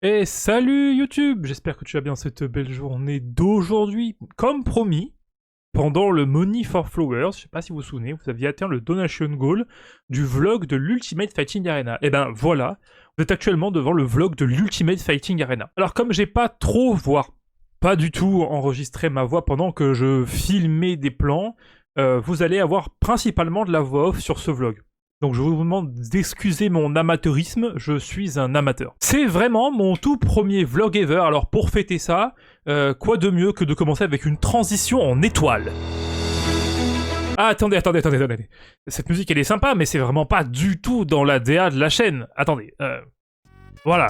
Et salut YouTube, j'espère que tu vas bien cette belle journée d'aujourd'hui. Comme promis, pendant le Money for Flowers, je sais pas si vous vous souvenez, vous aviez atteint le donation goal du vlog de l'Ultimate Fighting Arena. Et ben voilà, vous êtes actuellement devant le vlog de l'Ultimate Fighting Arena. Alors comme j'ai pas trop, voire pas du tout enregistré ma voix pendant que je filmais des plans, vous allez avoir principalement de la voix off sur ce vlog. Donc je vous demande d'excuser mon amateurisme, je suis un amateur. C'est vraiment mon tout premier vlog ever, alors pour fêter ça, quoi de mieux que de commencer avec une transition en étoile. Ah, attendez. Cette musique elle est sympa, mais c'est vraiment pas du tout dans la DA de la chaîne. Attendez, voilà,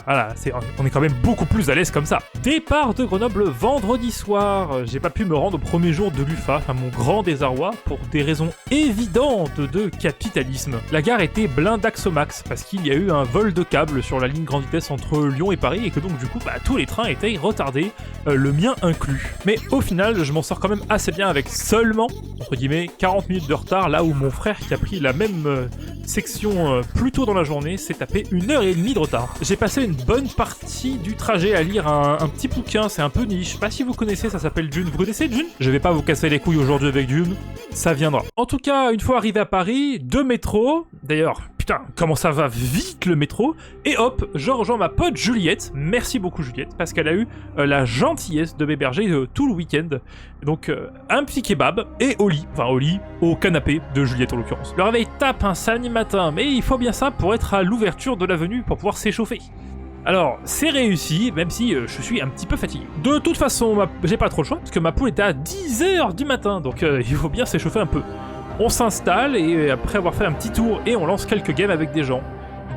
on est quand même beaucoup plus à l'aise comme ça. Départ de Grenoble vendredi soir. J'ai pas pu me rendre au premier jour de l'UFA, à mon grand désarroi, pour des raisons évidentes de capitalisme. La gare était blindax au max, parce qu'il y a eu un vol de câble sur la ligne grande vitesse entre Lyon et Paris, et que donc du coup, tous les trains étaient retardés, le mien inclus. Mais au final, je m'en sors quand même assez bien avec seulement, entre guillemets, 40 minutes de retard, là où mon frère qui a pris la même section plus tôt dans la journée s'est tapé 1h30 de retard. J'ai passé une bonne partie du trajet à lire un petit bouquin, c'est un peu niche, je sais pas si vous connaissez, ça s'appelle Dune. Vous connaissez Dune? Je vais pas vous casser les couilles aujourd'hui avec Dune, ça viendra. En tout cas, une fois arrivé à Paris, 2 métros, d'ailleurs, putain, comment ça va vite le métro, et hop, je rejoins ma pote Juliette, merci beaucoup Juliette, parce qu'elle a eu la gentillesse de m'héberger tout le week-end. Donc un petit kebab et au lit, au canapé de Juliette en l'occurrence. Le réveil tape un samedi matin, mais il faut bien ça pour être à l'ouverture de l'avenue pour pouvoir s'échauffer. Alors, c'est réussi, même si je suis un petit peu fatigué. De toute façon, j'ai pas trop le choix, parce que ma poule était à 10h du matin, donc il faut bien s'échauffer un peu. On s'installe, et après avoir fait un petit tour, et on lance quelques games avec des gens.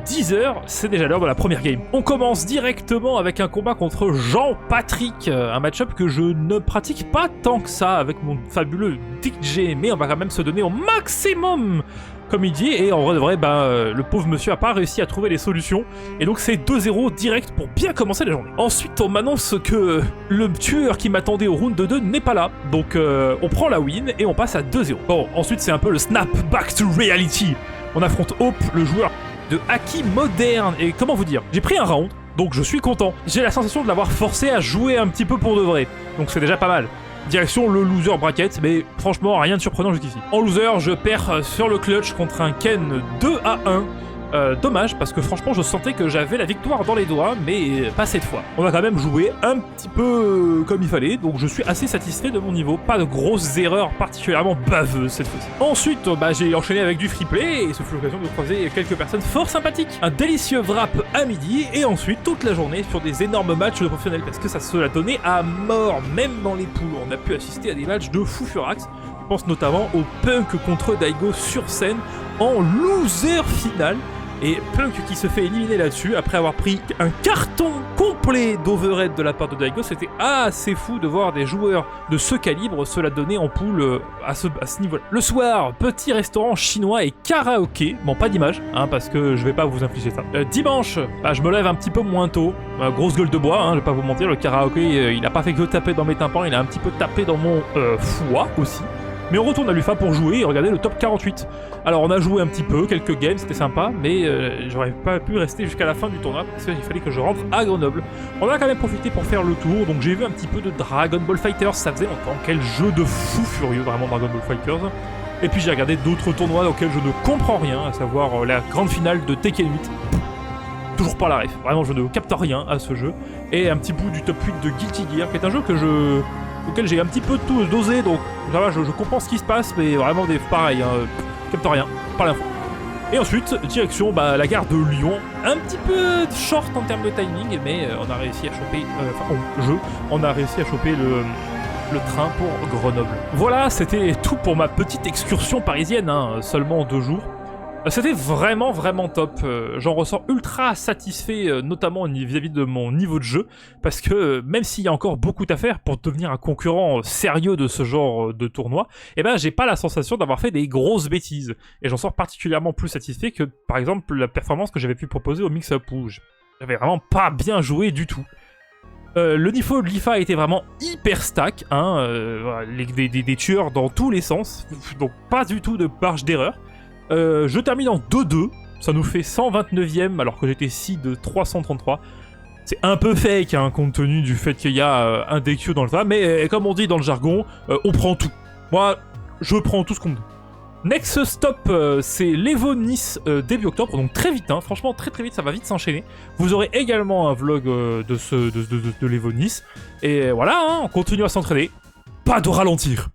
10h, c'est déjà l'heure de la première game. On commence directement avec un combat contre Jean-Patrick, un match-up que je ne pratique pas tant que ça avec mon fabuleux DJ, mais on va quand même se donner au maximum, comme il dit, et en vrai de vrai, le pauvre monsieur a pas réussi à trouver les solutions, et donc c'est 2-0 direct pour bien commencer la journée. Ensuite, on m'annonce que le tueur qui m'attendait au round 2 n'est pas là, donc on prend la win, et on passe à 2-0. Bon, ensuite c'est un peu le snap back to reality. On affronte Hope, le joueur de Haki moderne, et comment vous dire, j'ai pris un round, donc je suis content. J'ai la sensation de l'avoir forcé à jouer un petit peu pour de vrai, donc c'est déjà pas mal. Direction le loser bracket, mais franchement rien de surprenant jusqu'ici. En loser, je perds sur le clutch contre un Ken 2-1. Dommage, parce que franchement je sentais que j'avais la victoire dans les doigts, mais pas cette fois. On a quand même joué un petit peu comme il fallait, donc je suis assez satisfait de mon niveau. Pas de grosses erreurs particulièrement baveuses cette fois-ci. Ensuite, j'ai enchaîné avec du free play, et ce fut l'occasion de croiser quelques personnes fort sympathiques. Un délicieux wrap à midi, et ensuite toute la journée sur des énormes matchs de professionnels, parce que ça se l'a donné à mort, même dans les poules. On a pu assister à des matchs de fou furax. Je pense notamment au Punk contre Daigo sur scène en loser final. Et Punk qui se fait éliminer là-dessus après avoir pris un carton complet d'overhead de la part de Daigo. C'était assez fou de voir des joueurs de ce calibre se la donner en poule à ce niveau-là. Le soir, petit restaurant chinois et karaoké. Bon, pas d'image, parce que je vais pas vous infliger ça. Dimanche, je me lève un petit peu moins tôt. Grosse gueule de bois, je vais pas vous mentir. Le karaoké, il a pas fait que taper dans mes tympans, il a un petit peu tapé dans mon foie aussi. Mais on retourne à l'UFA pour jouer et regarder le top 48. Alors on a joué un petit peu, quelques games, c'était sympa, mais j'aurais pas pu rester jusqu'à la fin du tournoi parce qu'il fallait que je rentre à Grenoble. On a quand même profité pour faire le tour, donc j'ai vu un petit peu de Dragon Ball Fighters, ça faisait longtemps. Quel jeu de fou furieux vraiment Dragon Ball Fighters. Et puis j'ai regardé d'autres tournois auxquels je ne comprends rien, à savoir la grande finale de Tekken 8. Toujours pas la ref, vraiment je ne capte rien à ce jeu. Et un petit bout du top 8 de Guilty Gear, qui est un jeu auquel j'ai un petit peu tout dosé, donc ça va, je comprends ce qui se passe, mais vraiment pareil, capte rien, pas l'info. Et ensuite, direction la gare de Lyon, un petit peu short en termes de timing, mais on a réussi à choper, on a réussi à choper le train pour Grenoble. Voilà, c'était tout pour ma petite excursion parisienne, seulement 2 jours. C'était vraiment top, j'en ressors ultra satisfait, notamment vis-à-vis de mon niveau de jeu, parce que même s'il y a encore beaucoup à faire pour devenir un concurrent sérieux de ce genre de tournoi, j'ai pas la sensation d'avoir fait des grosses bêtises, et j'en sors particulièrement plus satisfait que par exemple la performance que j'avais pu proposer au mix-up où j'avais vraiment pas bien joué du tout. Le niveau de l'IFA était vraiment hyper stack, des tueurs dans tous les sens, donc pas du tout de marge d'erreur. Je termine en 2-2, ça nous fait 129ème alors que j'étais 6 de 333. C'est un peu fake, hein, compte tenu du fait qu'il y a un Dekyuu dans le tas, mais comme on dit dans le jargon, on prend tout. Moi, je prends tout ce qu'on me donne. Next stop, c'est l'Evo Nice début octobre, donc très vite, hein, franchement très vite, ça va vite s'enchaîner. Vous aurez également un vlog de l'Evo Nice. Et voilà, hein, on continue à s'entraîner. Pas de ralentir.